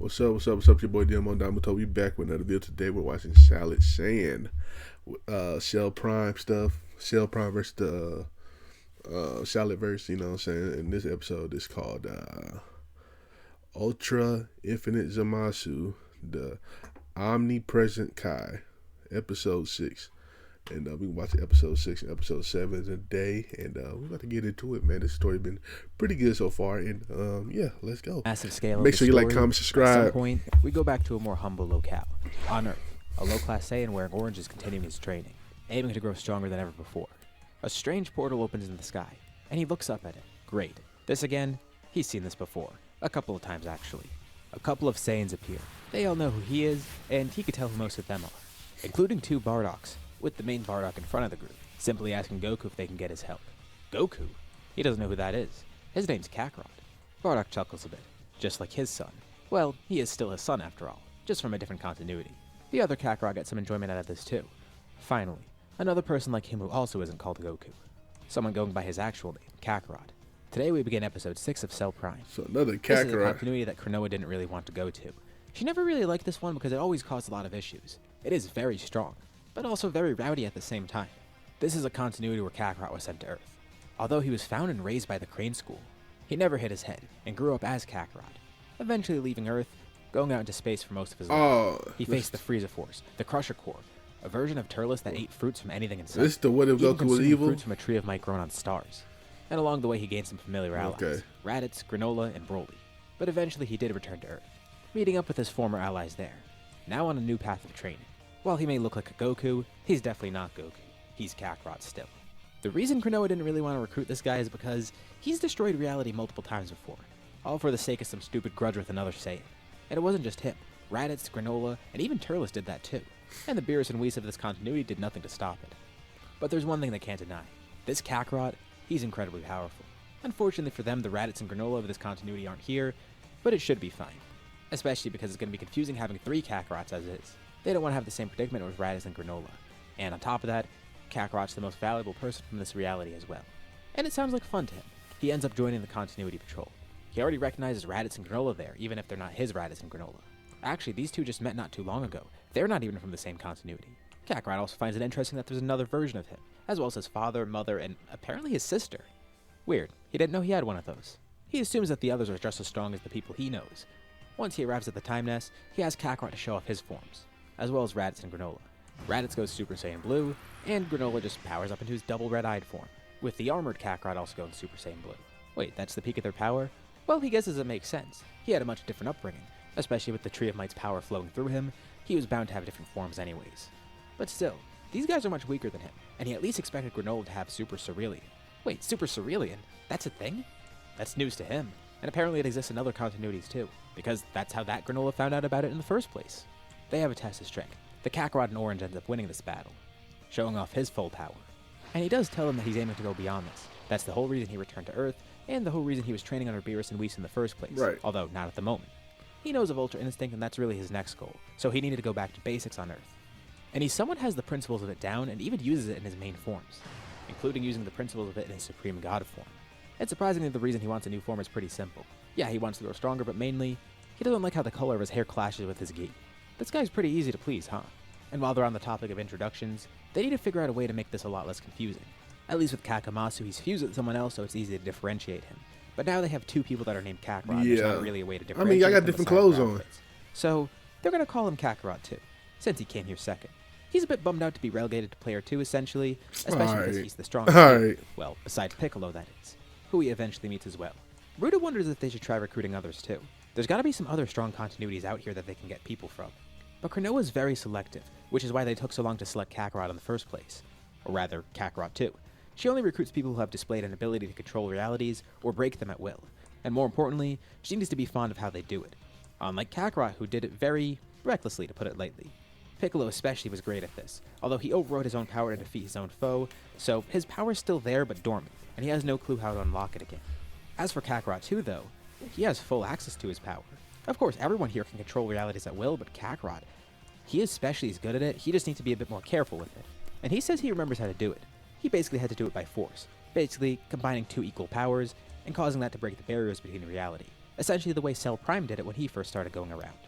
What's up? What's up? What's up? Your boy Domuto. We back with another video. Today we're watching Saiyan, Shell Prime stuff. Shell Prime versus the Saladverse. You know what I'm saying? And this episode is called Ultra Infinite Zamasu, the Omnipresent Kai, episode 6. And we can watch episode 6 and episode 7 today. And we're about to get into it, man. This story's been pretty good so far. And yeah, let's go. Massive scale. Make sure you like, comment, subscribe. At some point, we go back to a more humble locale. On Earth, a low-class Saiyan wearing orange is continuing his training, aiming to grow stronger than ever before. A strange portal opens in the sky, and he looks up at it. Great. This again? He's seen this before. A couple of times, actually. A couple of Saiyans appear. They all know who he is, and he could tell who most of them are, including 2 Bardoks, with the main Bardock in front of the group, simply asking Goku if they can get his help. Goku? He doesn't know who that is. His name's Kakarot. Bardock chuckles a bit, just like his son. Well, he is still his son after all, just from a different continuity. The other Kakarot gets some enjoyment out of this too. Finally, another person like him who also isn't called Goku. Someone going by his actual name, Kakarot. Today we begin episode 6 of Cell Prime. So another Kakarot. This is a continuity that Cronoa didn't really want to go to. She never really liked this one because it always caused a lot of issues. It is very strong, but also very rowdy at the same time. This is a continuity where Kakarot was sent to Earth. Although he was found and raised by the Crane School, he never hit his head and grew up as Kakarot, eventually leaving Earth, going out into space for most of his life. He faced the Frieza Force, the Crusher Core, a version of Turles that ate fruits from anything in sight. This the what if Goku was evil? Fruits from a tree of might grown on stars. And along the way he gained some familiar allies, Raditz, Granola, and Broly. But eventually he did return to Earth, meeting up with his former allies there, now on a new path of training. While he may look like a Goku, he's definitely not Goku. He's Kakarot still. The reason Cronoa didn't really want to recruit this guy is because he's destroyed reality multiple times before, all for the sake of some stupid grudge with another Saiyan. And it wasn't just him. Raditz, Granola, and even Turles did that too. And the Beerus and Whis of this continuity did nothing to stop it. But there's one thing they can't deny. This Kakarot, he's incredibly powerful. Unfortunately for them, the Raditz and Granola of this continuity aren't here, but it should be fine. Especially because it's going to be confusing having 3 Kakarots as is. They don't want to have the same predicament with Raditz and Granola. And on top of that, Kakarot's the most valuable person from this reality as well. And it sounds like fun to him. He ends up joining the Continuity Patrol. He already recognizes Raditz and Granola there, even if they're not his Raditz and Granola. Actually, these two just met not too long ago. They're not even from the same continuity. Kakarot also finds it interesting that there's another version of him, as well as his father, mother, and apparently his sister. Weird. He didn't know he had one of those. He assumes that the others are just as strong as the people he knows. Once he arrives at the Time Nest, he asks Kakarot to show off his forms, as well as Raditz and Granola. Raditz goes Super Saiyan Blue, and Granola just powers up into his double red-eyed form, with the armored Kakarot also going Super Saiyan Blue. Wait, that's the peak of their power? Well, he guesses it makes sense. He had a much different upbringing, especially with the Tree of Might's power flowing through him. He was bound to have different forms anyways. But still, these guys are much weaker than him, and he at least expected Granola to have Super Cerulean. Wait, Super Cerulean? That's a thing? That's news to him, and apparently it exists in other continuities too, because that's how that Granola found out about it in the first place. They have a test of strength. The Kakarot in orange ends up winning this battle, showing off his full power. And he does tell them that he's aiming to go beyond this. That's the whole reason he returned to Earth, and the whole reason he was training under Beerus and Whis in the first place, although not at the moment. He knows of Ultra Instinct, and that's really his next goal, so he needed to go back to basics on Earth. And he somewhat has the principles of it down, and even uses it in his main forms, including using the principles of it in his Supreme God form. And surprisingly, the reason he wants a new form is pretty simple. Yeah, he wants to grow stronger, but mainly, he doesn't like how the color of his hair clashes with his gi. This guy's pretty easy to please, huh? And while they're on the topic of introductions, they need to figure out a way to make this a lot less confusing. At least with Kakamasu, he's fused with someone else, so it's easy to differentiate him. But now they have 2 people that are named Kakarot, there's not really a way to differentiate. I got different clothes on. So, they're going to call him Kakarot too, since he came here second. He's a bit bummed out to be relegated to player 2, essentially, especially because he's the strongest. Well, besides Piccolo, that is, who he eventually meets as well. Ruda wonders if they should try recruiting others too. There's got to be some other strong continuities out here that they can get people from. But Cronoa is very selective, which is why they took so long to select Kakarot in the first place. Or rather, Kakarot 2. She only recruits people who have displayed an ability to control realities or break them at will. And more importantly, she needs to be fond of how they do it. Unlike Kakarot, who did it very recklessly, to put it lightly. Piccolo especially was great at this, although he overrode his own power to defeat his own foe, so his power's still there but dormant, and he has no clue how to unlock it again. As for Kakarot 2 though, he has full access to his power. Of course, everyone here can control realities at will, but Kakarot, he especially is good at it, he just needs to be a bit more careful with it. And he says he remembers how to do it. He basically had to do it by force, basically combining 2 equal powers and causing that to break the barriers between reality, essentially the way Cell Prime did it when he first started going around.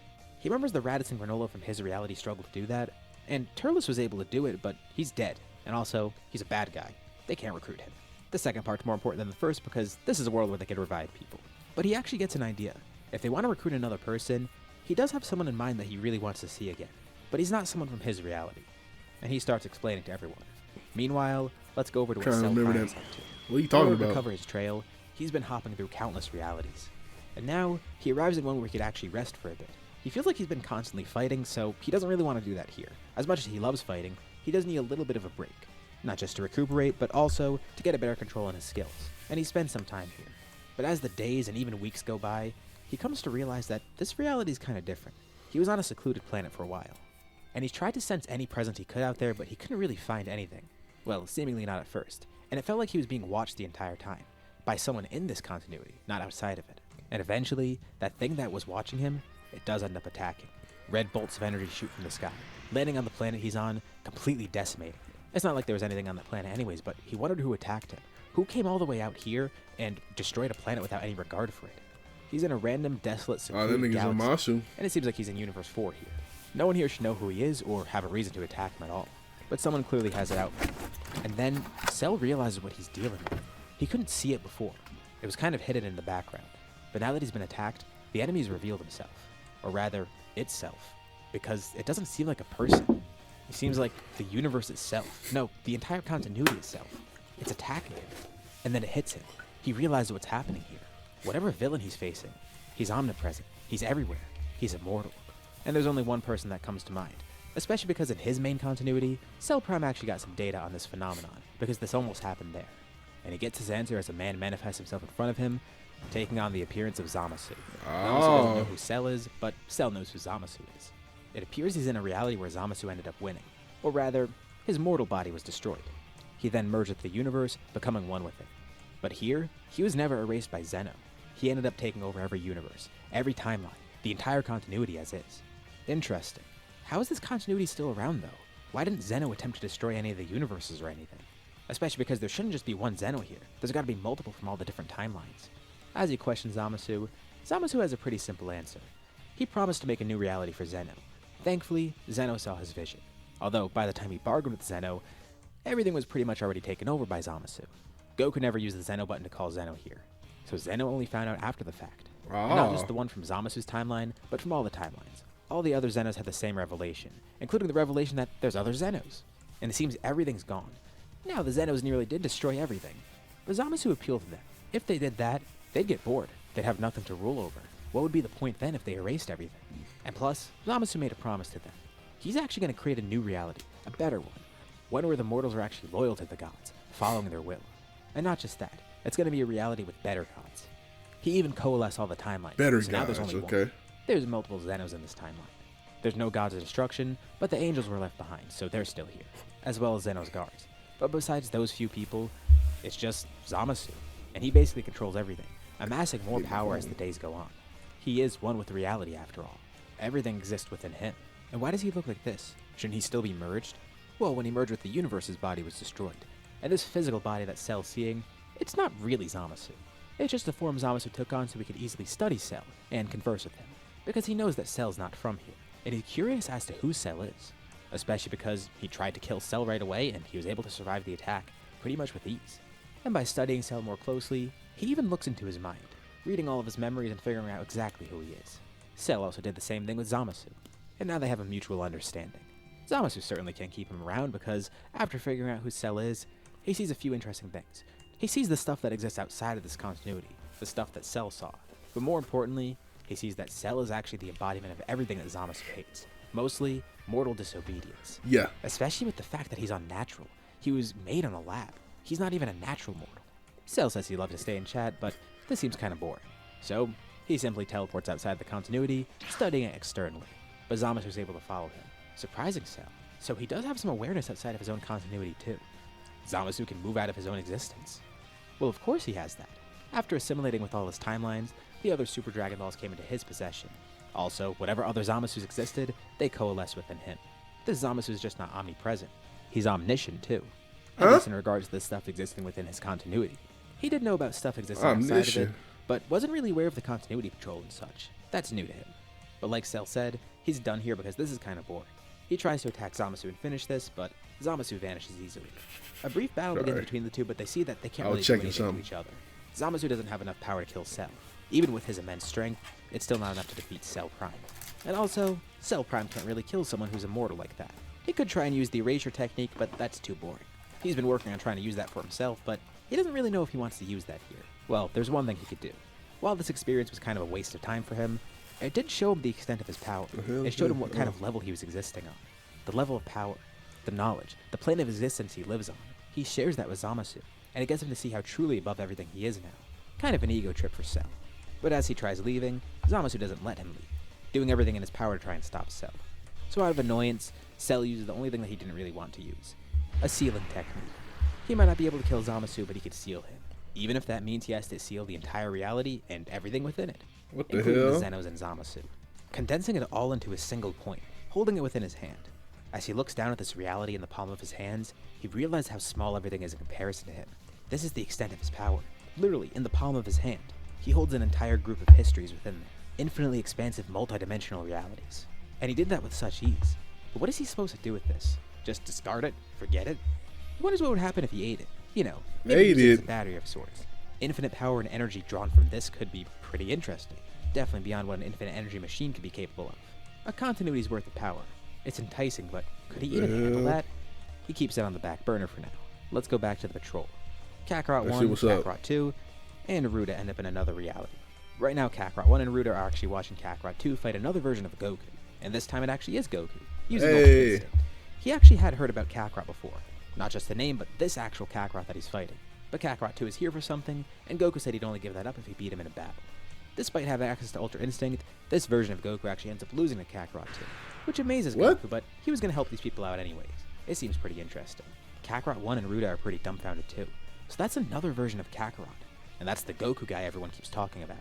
He remembers the Raditz and Granola from his reality struggle to do that, and Turles was able to do it, but he's dead, and also, he's a bad guy. They can't recruit him. The second part's more important than the first because this is a world where they can revive people. But he actually gets an idea. If they want to recruit another person, he does have someone in mind that he really wants to see again, but he's not someone from his reality. And he starts explaining to everyone. Meanwhile, let's go over to what Cell Prime is up to. What are you talking about? about? To cover his trail, he's been hopping through countless realities. And now, he arrives at one where he could actually rest for a bit. He feels like he's been constantly fighting, so he doesn't really want to do that here. As much as he loves fighting, he does need a little bit of a break. Not just to recuperate, but also to get a better control on his skills. And he spends some time here. But as the days and even weeks go by, he comes to realize that this reality is kind of different. He was on a secluded planet for a while. And he's tried to sense any presence he could out there, but he couldn't really find anything. Well, seemingly not at first. And it felt like he was being watched the entire time. By someone in this continuity, not outside of it. And eventually, that thing that was watching him, it does end up attacking. Red bolts of energy shoot from the sky, landing on the planet he's on, completely decimating it. It's not like there was anything on the planet anyways, but he wondered who attacked him. Who came all the way out here and destroyed a planet without any regard for it? He's in a random, desolate, secluded galaxy, and it seems like he's in Universe 4 here. No one here should know who he is or have a reason to attack him at all. But someone clearly has it out for him. And then, Cell realizes what he's dealing with. He couldn't see it before. It was kind of hidden in the background. But now that he's been attacked, the enemy's revealed himself. Or rather, itself. Because it doesn't seem like a person. It seems like the universe itself. No, the entire continuity itself. It's attacking him. And then it hits him. He realizes what's happening here. Whatever villain he's facing, he's omnipresent. He's everywhere. He's immortal. And there's only one person that comes to mind. Especially because in his main continuity, Cell Prime actually got some data on this phenomenon, because this almost happened there. And he gets his answer as a man manifests himself in front of him, taking on the appearance of Zamasu. Zamasu doesn't know who Cell is, but Cell knows who Zamasu is. It appears he's in a reality where Zamasu ended up winning. Or rather, his mortal body was destroyed. He then merged with the universe, becoming one with it. But here, he was never erased by Zeno. He ended up taking over every universe, every timeline, the entire continuity as is. Interesting. How is this continuity still around, though? Why didn't Zeno attempt to destroy any of the universes or anything? Especially because there shouldn't just be one Zeno here. There's gotta be multiple from all the different timelines. As he questions Zamasu, Zamasu has a pretty simple answer. He promised to make a new reality for Zeno. Thankfully, Zeno saw his vision. Although, by the time he bargained with Zeno, everything was pretty much already taken over by Zamasu. Goku never used the Zeno button to call Zeno here. So Zeno only found out after the fact. And not just the one from Zamasu's timeline, but from all the timelines. All the other Zenos had the same revelation, including the revelation that there's other Zenos. And it seems everything's gone. Now the Zenos nearly did destroy everything. But Zamasu appealed to them. If they did that, they'd get bored. They'd have nothing to rule over. What would be the point then if they erased everything? And plus, Zamasu made a promise to them. He's actually going to create a new reality, a better one. One where the mortals are actually loyal to the gods, following their will. And not just that, it's going to be a reality with better gods. He even coalesced all the timelines. Better so gods, now there's only okay. one. There's multiple Zenos in this timeline. There's no gods of destruction, but the angels were left behind, so they're still here, as well as Zeno's guards. But besides those few people, it's just Zamasu, and he basically controls everything, amassing more power as the days go on. He is one with reality after all. Everything exists within him. And why does he look like this? Shouldn't he still be merged? Well, when he merged with the universe, his body was destroyed. And this physical body that Cell's seeing, it's not really Zamasu. It's just the form Zamasu took on so he could easily study Cell and converse with him, because he knows that Cell's not from here, and he's curious as to who Cell is, especially because he tried to kill Cell right away and he was able to survive the attack pretty much with ease. And by studying Cell more closely, he even looks into his mind, reading all of his memories and figuring out exactly who he is. Cell also did the same thing with Zamasu, and now they have a mutual understanding. Zamasu certainly can't keep him around because, after figuring out who Cell is, he sees a few interesting things. He sees the stuff that exists outside of this continuity, the stuff that Cell saw. But more importantly, he sees that Cell is actually the embodiment of everything that Zamasu hates. Mostly, mortal disobedience. Yeah. Especially with the fact that he's unnatural. He was made in a lab. He's not even a natural mortal. Cell says he'd love to stay and chat, but this seems kind of boring. So, he simply teleports outside the continuity, studying it externally. But Zamasu's able to follow him, surprising Cell. So he does have some awareness outside of his own continuity too. Zamasu can move out of his own existence. Well, of course he has that. After assimilating with all his timelines, the other Super Dragon Balls came into his possession. Also, whatever other Zamasus existed, they coalesced within him. This Zamasu is just not omnipresent. He's omniscient too. At least in regards to the stuff existing within his continuity. He did know about stuff existing outside of it, but wasn't really aware of the continuity patrol and such. That's new to him. But like Cell said, he's done here because this is kind of boring. He tries to attack Zamasu and finish this, but Zamasu vanishes easily. A brief battle begins between the two, but they see that they can't really do anything to each other. Zamasu doesn't have enough power to kill Cell. Even with his immense strength, it's still not enough to defeat Cell Prime. And also, Cell Prime can't really kill someone who's immortal like that. He could try and use the erasure technique, but that's too boring. He's been working on trying to use that for himself, but he doesn't really know if he wants to use that here. Well, there's one thing he could do. While this experience was kind of a waste of time for him, it did show him the extent of his power. It showed him what kind of level he was existing on. The level of power, the knowledge, the plane of existence he lives on. He shares that with Zamasu, and it gets him to see how truly above everything he is now. Kind of an ego trip for Cell. But as he tries leaving, Zamasu doesn't let him leave, doing everything in his power to try and stop Cell. So out of annoyance, Cell uses the only thing that he didn't really want to use. A sealing technique. He might not be able to kill Zamasu, but he could seal him. Even if that means he has to seal the entire reality and everything within it. What the including hell? the Zenos and Zamasu. Condensing it all into a single point, holding it within his hand. As he looks down at this reality in the palm of his hands, he realizes how small everything is in comparison to him. This is the extent of his power. Literally, in the palm of his hand. He holds an entire group of histories within there. Infinitely expansive, multidimensional realities. And he did that with such ease. But what is he supposed to do with this? Just discard it? Forget it? He wonders what would happen if he ate it. You know, maybe Ate use it. a battery of sorts. Infinite power and energy drawn from this could be pretty interesting. Definitely beyond what an infinite energy machine could be capable of. A continuity's worth of power. It's enticing, but could he even handle that? He keeps it on the back burner for now. Let's go back to the patrol. Kakarot 1, Kakarot 2, and Naruto end up in another reality. Right now, Kakarot 1 and Naruto are actually watching Kakarot 2 fight another version of Goku. And this time it actually is Goku, using Ultimate Instinct. He actually had heard about Kakarot before. Not just the name, but this actual Kakarot that he's fighting. But Kakarot 2 is here for something, and Goku said he'd only give that up if he beat him in a battle. Despite having access to Ultra Instinct, this version of Goku actually ends up losing to Kakarot 2. Which amazes Goku, but he was going to help these people out anyways. It seems pretty interesting. Kakarot 1 and Ruda are pretty dumbfounded too. So that's another version of Kakarot. And that's the Goku guy everyone keeps talking about.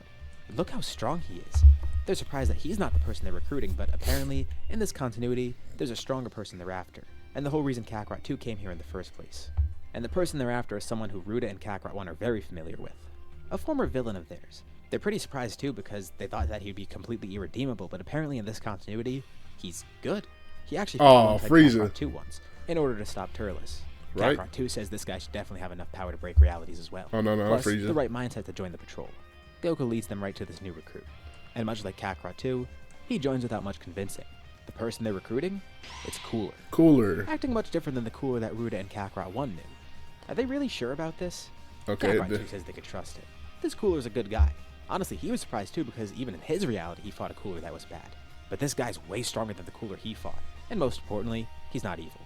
Look how strong he is. They're surprised that he's not the person they're recruiting, but apparently, in this continuity, there's a stronger person they're after. And the whole reason Kakarot 2 came here in the first place. And the person they're after is someone who Ruda and Kakarot 1 are very familiar with. A former villain of theirs. They're pretty surprised too because they thought that he'd be completely irredeemable, but apparently in this continuity, he's good. He actually fought Kakarot 2 once, in order to stop Turles. Right. Kakarot 2 says this guy should definitely have enough power to break realities as well. Oh, no, Plus, Frieza. the right mindset to join the patrol. Goku leads them right to this new recruit. And much like Kakarot 2, he joins without much convincing. The person they're recruiting? It's Cooler. Cooler. Acting much different than the Cooler that Ruda and Kakarot 1 knew. Are they really sure about this? Okay. Kakarot 2 says they could trust him. This Cooler's a good guy. Honestly, he was surprised too because even in his reality, he fought a Cooler that was bad. But this guy's way stronger than the Cooler he fought. And most importantly, he's not evil.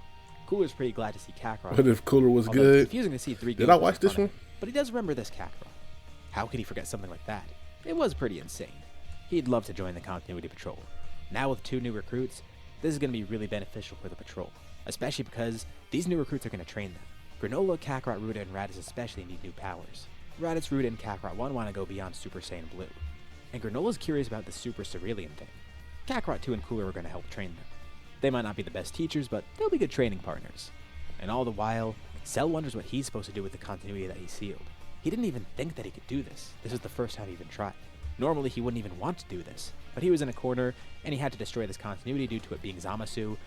Cooler's pretty glad to see Kakarot. What if Cooler was Although good? It's confusing to see three Did Gokus I watch in this front of one? him, but he does remember this Kakarot. How could he forget something like that? It was pretty insane. He'd love to join the Continuity Patrol. Now with 2 new recruits, this is going to be really beneficial for the patrol. Especially because these new recruits are going to train them. Granola, Kakarot, Ruda, and Raditz especially need new powers. Raditz, Ruda, and Kakarot 1 want to go beyond Super Saiyan Blue. And Granola's curious about the Super Cerulean thing. Kakarot 2 and Cooler are going to help train them. They might not be the best teachers, but they'll be good training partners. And all the while, Cell wonders what he's supposed to do with the continuity that he sealed. He didn't even think that he could do this. This was the first time he even tried. Normally, he wouldn't even want to do this, but he was in a corner, and he had to destroy this continuity due to it being Zamasu,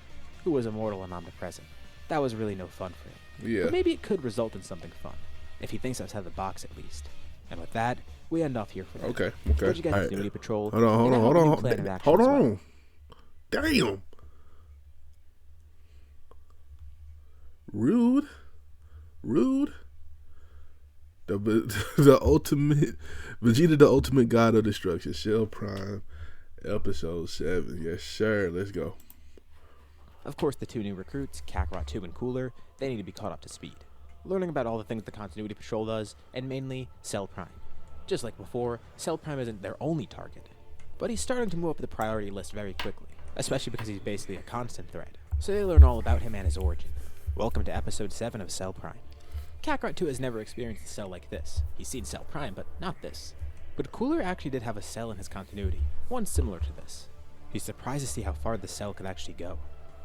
who was immortal and omnipresent. That was really no fun for him. Yeah. But maybe it could result in something fun, if he thinks outside the box at least. And with that, we end off here for now. Okay. What'd you guys Continuity Patrol? Hold on. Damn. Rude. The ultimate Vegeta, the ultimate god of destruction. Cell Prime, episode 7. Yes, sir. Let's go. Of course, the 2 new recruits, Kakarot 2 and Cooler, they need to be caught up to speed. Learning about all the things the Continuity Patrol does, and mainly Cell Prime. Just like before, Cell Prime isn't their only target, but he's starting to move up the priority list very quickly, especially because he's basically a constant threat. So they learn all about him and his origin. Welcome to episode 7 of Cell Prime. Kakarot 2 has never experienced a cell like this. He's seen Cell Prime, but not this. But Cooler actually did have a cell in his continuity, one similar to this. He's surprised to see how far the cell could actually go,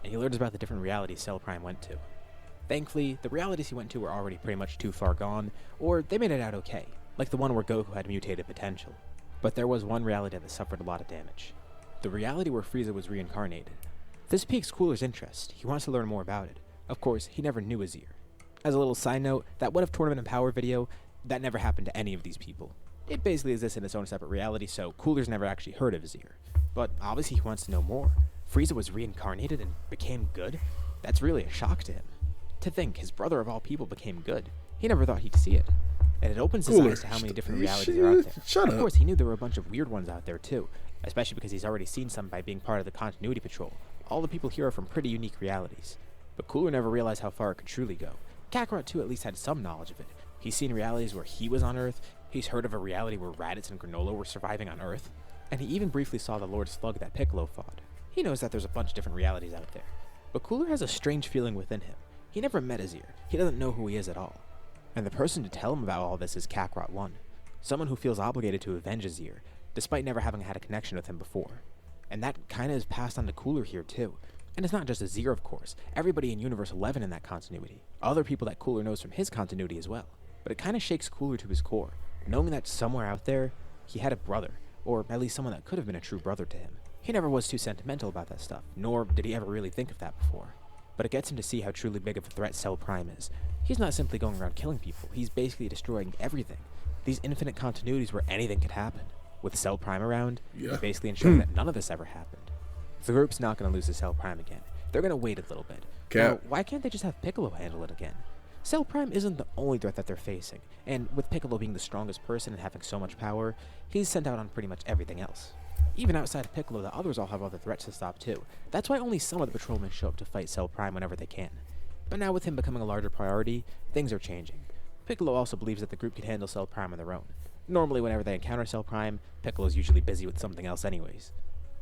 and he learns about the different realities Cell Prime went to. Thankfully, the realities he went to were already pretty much too far gone, or they made it out okay. like the one where Goku had mutated potential. But there was one reality that suffered a lot of damage. The reality where Frieza was reincarnated. This piques Cooler's interest. He wants to learn more about it. Of course, he never knew Azir. As a little side note, that What If Tournament and Power video, that never happened to any of these people. It basically exists in its own separate reality, so Cooler's never actually heard of Azir. But obviously he wants to know more. Frieza was reincarnated and became good? That's really a shock to him. To think his brother of all people became good. He never thought he'd see it. And it opens his eyes to how many different realities are out there. Of course, he knew there were a bunch of weird ones out there too, especially because he's already seen some by being part of the Continuity Patrol. All the people here are from pretty unique realities. But Cooler never realized how far it could truly go. Kakarot too at least had some knowledge of it. He's seen realities where he was on Earth, he's heard of a reality where Raditz and Granola were surviving on Earth, and he even briefly saw the Lord Slug that Piccolo fought. He knows that there's a bunch of different realities out there. But Cooler has a strange feeling within him. He never met Azir. He doesn't know who he is at all. And the person to tell him about all this is Kakarot 1, someone who feels obligated to avenge Azir, despite never having had a connection with him before. And that kinda is passed on to Cooler here too. And it's not just Azir, of course. Everybody in Universe 11 in that continuity. Other people that Cooler knows from his continuity as well. But it kinda shakes Cooler to his core, knowing that somewhere out there, he had a brother, or at least someone that could have been a true brother to him. He never was too sentimental about that stuff, nor did he ever really think of that before. But it gets him to see how truly big of a threat Cell Prime is. He's not simply going around killing people, he's basically destroying everything. These infinite continuities where anything could happen. With Cell Prime around, he's basically ensuring that none of this ever happened. The group's not going to lose to Cell Prime again. They're going to wait a little bit. Now, why can't they just have Piccolo handle it again? Cell Prime isn't the only threat that they're facing, and with Piccolo being the strongest person and having so much power, he's sent out on pretty much everything else. Even outside of Piccolo, the others all have other threats to stop too. That's why only some of the patrolmen show up to fight Cell Prime whenever they can. But now with him becoming a larger priority, things are changing. Piccolo also believes that the group can handle Cell Prime on their own. Normally whenever they encounter Cell Prime, Piccolo's usually busy with something else anyways.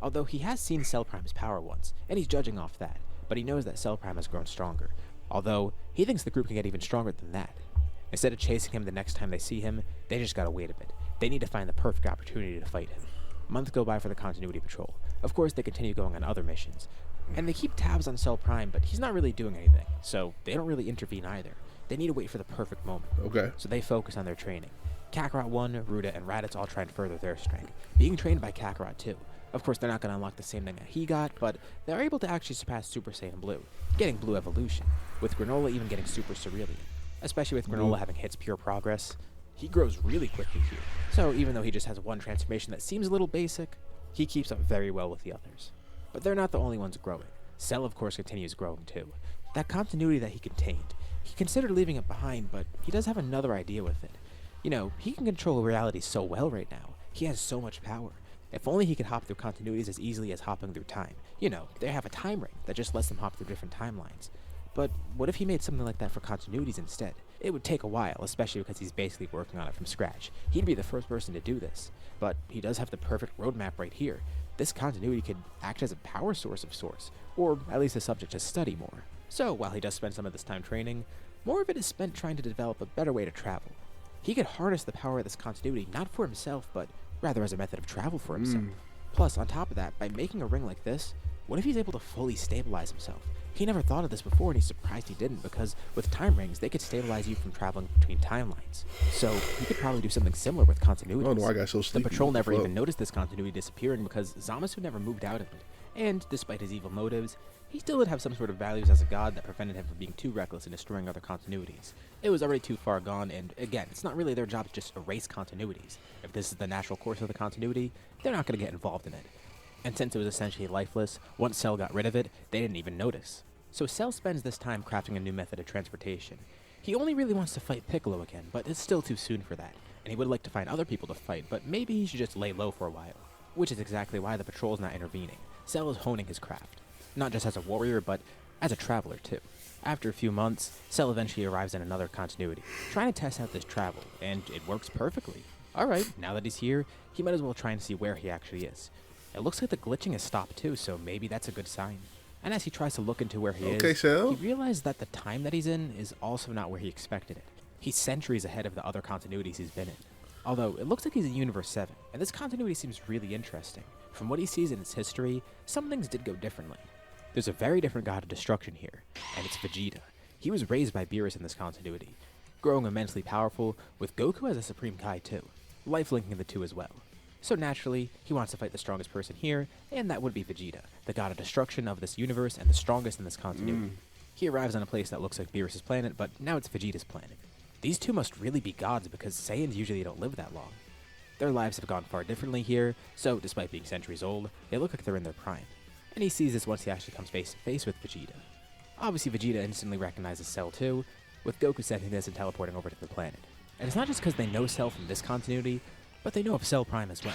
Although he has seen Cell Prime's power once, and he's judging off that, but he knows that Cell Prime has grown stronger. Although, he thinks the group can get even stronger than that. Instead of chasing him the next time they see him, they just gotta wait a bit. They need to find the perfect opportunity to fight him. Months go by for the Continuity Patrol. Of course, they continue going on other missions. And they keep tabs on Cell Prime, but he's not really doing anything, so they don't really intervene either. They need to wait for the perfect moment. So they focus on their training. Kakarot 1, Ruda, and Raditz all try and further their strength, being trained by Kakarot too. Of course, they're not going to unlock the same thing that he got, but they're able to actually surpass Super Saiyan Blue, getting Blue Evolution, with Granola even getting Super Cerulean. Especially with Granola having hits Pure Progress. He grows really quickly here, so even though he just has one transformation that seems a little basic, he keeps up very well with the others. But they're not the only ones growing. Cell, of course, continues growing too. That continuity that he contained, he considered leaving it behind, but he does have another idea with it. You know, he can control reality so well right now. He has so much power. If only he could hop through continuities as easily as hopping through time. You know, they have a time ring that just lets them hop through different timelines. But what if he made something like that for continuities instead? It would take a while, especially because he's basically working on it from scratch. He'd be the first person to do this. But he does have the perfect roadmap right here. This continuity could act as a power source of sorts, or at least a subject to study more. So while he does spend some of this time training, more of it is spent trying to develop a better way to travel. He could harness the power of this continuity not for himself, but rather as a method of travel for himself. Plus, on top of that, by making a ring like this, what if he's able to fully stabilize himself? He never thought of this before, and he's surprised he didn't, because with time rings, they could stabilize you from traveling between timelines. So he could probably do something similar with continuities. Oh no, I got so sleepy. The patrol never even noticed this continuity disappearing because Zamasu never moved out of it. And despite his evil motives, he still did have some sort of values as a god that prevented him from being too reckless in destroying other continuities. It was already too far gone, and again, it's not really their job to just erase continuities. If this is the natural course of the continuity, they're not going to get involved in it. And since it was essentially lifeless, once Cell got rid of it, they didn't even notice. So Cell spends this time crafting a new method of transportation. He only really wants to fight Piccolo again, but it's still too soon for that. And he would like to find other people to fight, but maybe he should just lay low for a while. Which is exactly why the patrol's not intervening. Cell is honing his craft. Not just as a warrior, but as a traveler too. After a few months, Cell eventually arrives in another continuity, trying to test out this travel, and it works perfectly. Alright, now that he's here, he might as well try and see where he actually is. It looks like the glitching has stopped too, so maybe that's a good sign. And as he tries to look into where he is, he realizes that the time that he's in is also not where he expected it. He's centuries ahead of the other continuities he's been in. Although, it looks like he's in Universe 7, and this continuity seems really interesting. From what he sees in its history, some things did go differently. There's a very different god of destruction here, and it's Vegeta. He was raised by Beerus in this continuity. growing immensely powerful, with Goku as a Supreme Kai too, life-linking the two as well. So naturally, he wants to fight the strongest person here, and that would be Vegeta, the god of destruction of this universe and the strongest in this continuity. He arrives on a place that looks like Beerus' planet, but now it's Vegeta's planet. These two must really be gods because Saiyans usually don't live that long. Their lives have gone far differently here, so despite being centuries old, they look like they're in their prime. And he sees this once he actually comes face to face with Vegeta. Obviously, Vegeta instantly recognizes Cell too, with Goku sensing this and teleporting over to the planet. And it's not just because they know Cell from this continuity, but they know of Cell Prime as well.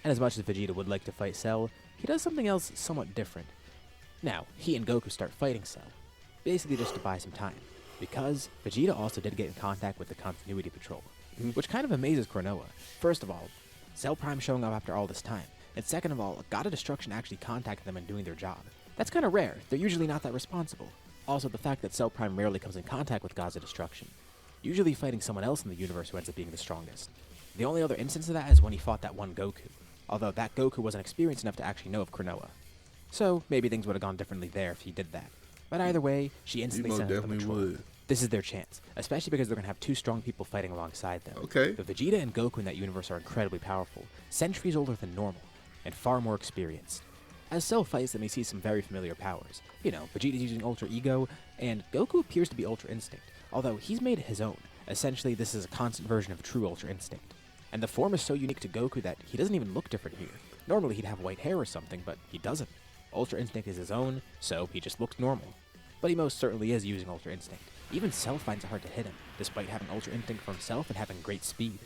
And as much as Vegeta would like to fight Cell, he does something else somewhat different. Now, he and Goku start fighting Cell, basically just to buy some time, because Vegeta also did get in contact with the Continuity Patrol, which kind of amazes Cronoa. First of all, Cell Prime showing up after all this time, and second of all, a God of Destruction actually contacted them and doing their job. That's kind of rare, they're usually not that responsible. Also, the fact that Cell Prime rarely comes in contact with Gods of Destruction, usually fighting someone else in the universe who ends up being the strongest. The only other instance of that is when he fought that one Goku, although that Goku wasn't experienced enough to actually know of Cronoa. So, maybe things would have gone differently there if he did that. But either way, she instantly sent out the patrol. This is their chance, especially because they're going to have two strong people fighting alongside them. Okay. The Vegeta and Goku in that universe are incredibly powerful, centuries older than normal, and far more experienced. As Cell fights them, he sees some very familiar powers. You know, Vegeta's using Ultra Ego, and Goku appears to be Ultra Instinct, although he's made his own. Essentially, this is a constant version of true Ultra Instinct. And the form is so unique to Goku that he doesn't even look different here. Normally he'd have white hair or something, but he doesn't. Ultra Instinct is his own, so he just looks normal. But he most certainly is using Ultra Instinct. Even Cell finds it hard to hit him, despite having Ultra Instinct for himself and having great speed.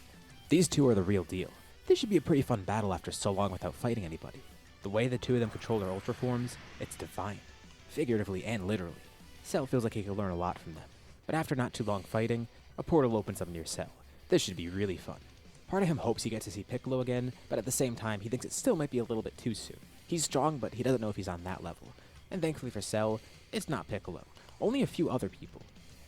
These two are the real deal. This should be a pretty fun battle after so long without fighting anybody. The way the two of them control their Ultra forms, it's divine. Figuratively and literally. Cell feels like he could learn a lot from them. But after not too long fighting, a portal opens up near Cell. This should be really fun. Part of him hopes he gets to see Piccolo again, but at the same time, he thinks it still might be a little bit too soon. He's strong, but he doesn't know if he's on that level. And thankfully for Cell, it's not Piccolo. Only a few other people.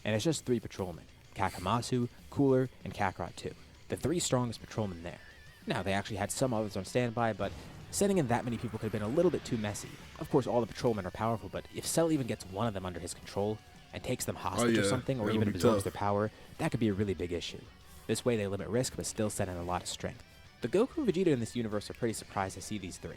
And it's just 3 patrolmen, Kakamasu, Cooler, and Kakarot too. The 3 strongest patrolmen there. Now, they actually had some others on standby, but sending in that many people could have been a little bit too messy. Of course, all the patrolmen are powerful, but if Cell even gets one of them under his control, and takes them hostage or something, or even absorbs their power, that could be a really big issue. This way they limit risk, but still send in a lot of strength. The Goku and Vegeta in this universe are pretty surprised to see these 3.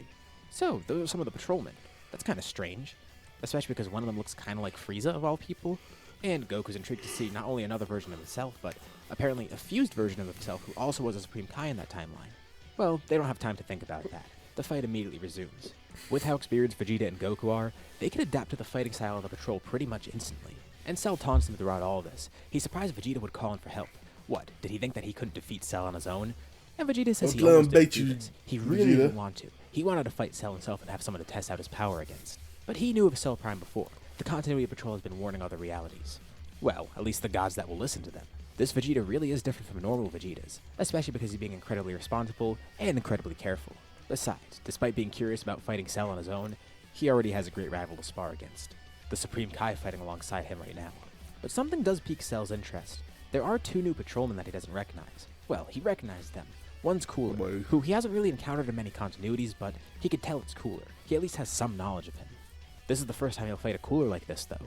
So, those are some of the patrolmen. That's kind of strange. Especially because one of them looks kind of like Frieza of all people. And Goku's intrigued to see not only another version of himself, but apparently a fused version of himself who also was a Supreme Kai in that timeline. Well, they don't have time to think about that. The fight immediately resumes. With how experienced Vegeta and Goku are, they can adapt to the fighting style of the patrol pretty much instantly. And Cell taunts him throughout all this. He's surprised Vegeta would call in for help. What, did he think that he couldn't defeat Cell on his own? And Vegeta says he almost didn't do this. He really didn't want to. He wanted to fight Cell himself and have someone to test out his power against. But he knew of Cell Prime before. The Continuity Patrol has been warning other realities. Well, at least the gods that will listen to them. This Vegeta really is different from normal Vegetas, especially because he's being incredibly responsible and incredibly careful. Besides, despite being curious about fighting Cell on his own, he already has a great rival to spar against. The Supreme Kai fighting alongside him right now. But something does pique Cell's interest. There are 2 new patrolmen that he doesn't recognize. Well, he recognized them. One's Cooler, who he hasn't really encountered in many continuities, but he could tell it's Cooler. He at least has some knowledge of him. This is the first time he'll fight a Cooler like this, though.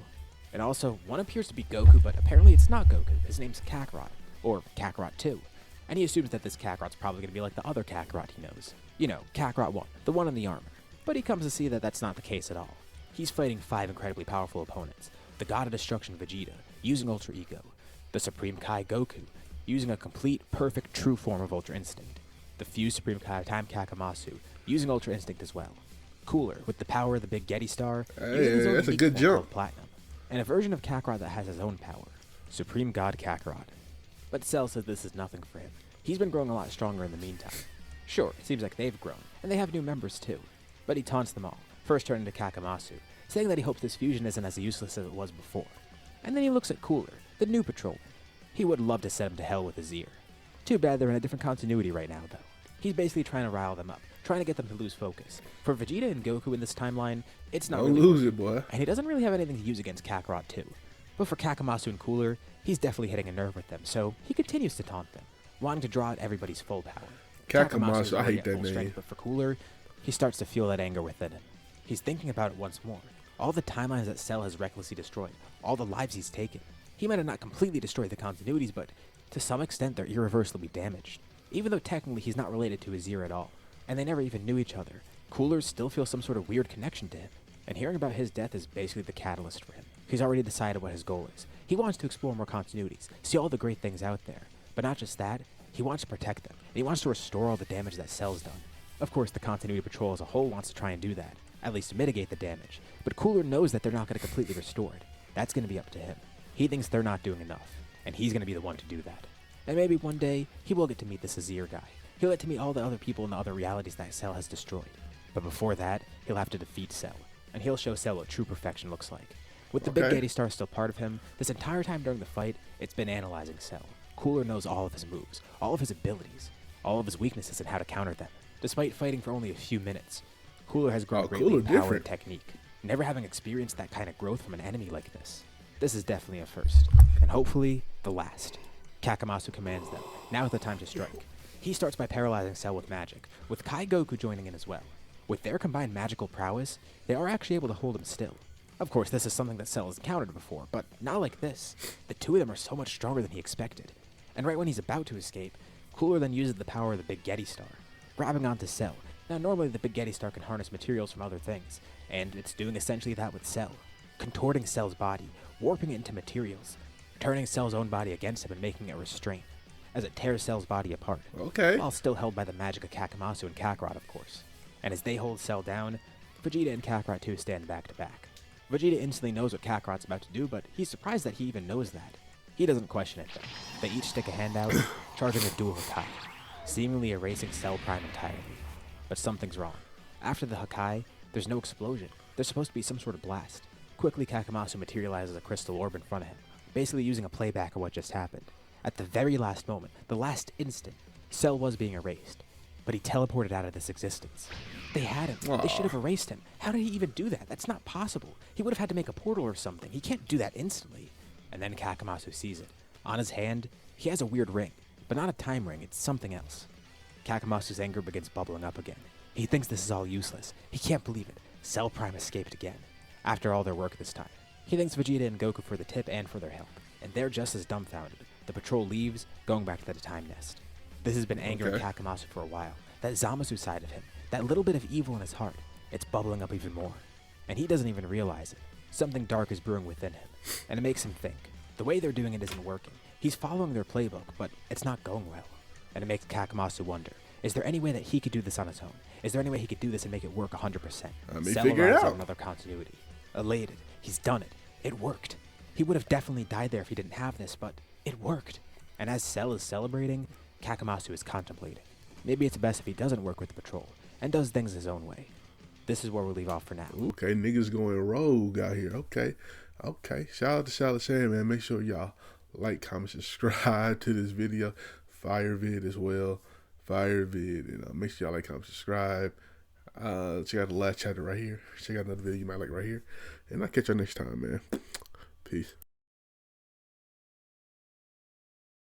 And also, one appears to be Goku, but apparently it's not Goku. His name's Kakarot, or Kakarot 2. And he assumes that this Kakarot's probably going to be like the other Kakarot he knows. You know, Kakarot 1, the one in the armor. But he comes to see that that's not the case at all. He's fighting 5 incredibly powerful opponents. The God of Destruction Vegeta, using Ultra Ego. The Supreme Kai Goku, using a complete, perfect, true form of Ultra Instinct. The fused Supreme Kai Time Kakamasu, using Ultra Instinct as well. Cooler, with the power of the big Getty Star, using his own that's a good jump. Platinum. And a version of Kakarot that has his own power, Supreme God Kakarot. But Cell says this is nothing for him. He's been growing a lot stronger in the meantime. Sure, it seems like they've grown, and they have new members too. But he taunts them all, first turning to Kakamasu, saying that he hopes this fusion isn't as useless as it was before. And then he looks at Cooler, the new patrolman. He would love to send him to hell with his ear. Too bad they're in a different continuity right now, though. He's basically trying to rile them up, trying to get them to lose focus. For Vegeta and Goku in this timeline, it's not Don't really lose it, boy. And he doesn't really have anything to use against Kakarot too. But for Kakamasu and Cooler, he's definitely hitting a nerve with them, so he continues to taunt them, wanting to draw out everybody's full power. Kakamasu, I hate that name. Strength, but for Cooler, he starts to feel that anger within him. He's thinking about it once more. All the timelines that Cell has recklessly destroyed, all the lives he's taken. He might have not completely destroyed the continuities, but to some extent they're irreversibly damaged. Even though technically he's not related to Azir at all, and they never even knew each other, Cooler still feels some sort of weird connection to him, and hearing about his death is basically the catalyst for him. He's already decided what his goal is. He wants to explore more continuities, see all the great things out there, but not just that, he wants to protect them, and he wants to restore all the damage that Cell's done. Of course, the Continuity Patrol as a whole wants to try and do that, at least to mitigate the damage, but Cooler knows that they're not going to completely restore it. That's going to be up to him. He thinks they're not doing enough, and he's going to be the one to do that. And maybe one day, he will get to meet this Azir guy. He'll get to meet all the other people in the other realities that Cell has destroyed. But before that, he'll have to defeat Cell, and he'll show Cell what true perfection looks like. With the Big Getty Star still part of him, this entire time during the fight, it's been analyzing Cell. Cooler knows all of his moves, all of his abilities, all of his weaknesses and how to counter them. Despite fighting for only a few minutes, Cooler has grown greatly in power and technique, never having experienced that kind of growth from an enemy like this. This is definitely a first, and hopefully, the last. Kakamasu commands them. Now is the time to strike. He starts by paralyzing Cell with magic, with Kai Goku joining in as well. With their combined magical prowess, they are actually able to hold him still. Of course, this is something that Cell has encountered before, but not like this. The two of them are so much stronger than he expected. And right when he's about to escape, Cooler then uses the power of the Big Getty Star, grabbing onto Cell. Now normally the Big Getty Star can harness materials from other things, and it's doing essentially that with Cell, contorting Cell's body, warping it into materials, turning Cell's own body against him and making it restrain, as it tears Cell's body apart. While still held by the magic of Kakamasu and Kakarot, of course. And as they hold Cell down, Vegeta and Kakarot too stand back to back. Vegeta instantly knows what Kakarot's about to do, but he's surprised that he even knows that. He doesn't question it though. They each stick a hand out, charging a dual Hakai, seemingly erasing Cell Prime entirely. But something's wrong. After the Hakai, there's no explosion. There's supposed to be some sort of blast. Quickly, Kakamasu materializes a crystal orb in front of him, basically using a playback of what just happened. At the very last moment, the last instant, Cell was being erased, but he teleported out of this existence. They had him. They should have erased him. How did he even do that? That's not possible. He would have had to make a portal or something. He can't do that instantly. And then Kakamasu sees it. On his hand, he has a weird ring, but not a time ring, it's something else. Kakamasu's anger begins bubbling up again. He thinks this is all useless. He can't believe it. Cell Prime escaped again. After all their work this time. He thanks Vegeta and Goku for the tip and for their help. And they're just as dumbfounded. The patrol leaves, going back to the time nest. This has been angering Kakamasu for a while. That Zamasu side of him, that little bit of evil in his heart, it's bubbling up even more. And he doesn't even realize it. Something dark is brewing within him, and it makes him think. The way they're doing it isn't working. He's following their playbook, but it's not going well. And it makes Kakamasu wonder, is there any way that he could do this on his own? Is there any way he could do this and make it work 100%? Cell arrives on another continuity. Elated. He's done it. It worked. He would have definitely died there if he didn't have this, but it worked. And as Cell is celebrating, Kakamasu is contemplating. Maybe it's best if he doesn't work with the patrol, and does things his own way. This is where we'll leave off for now. Okay, niggas going rogue out here. Okay. Shout out to Saiyan, man. Make sure y'all like, comment, subscribe to this video. Fire vid as well. Fire vid. And make sure y'all like, comment, subscribe. Check out the last chapter right here. Check out another video you might like right here. And I'll catch y'all next time, man. Peace.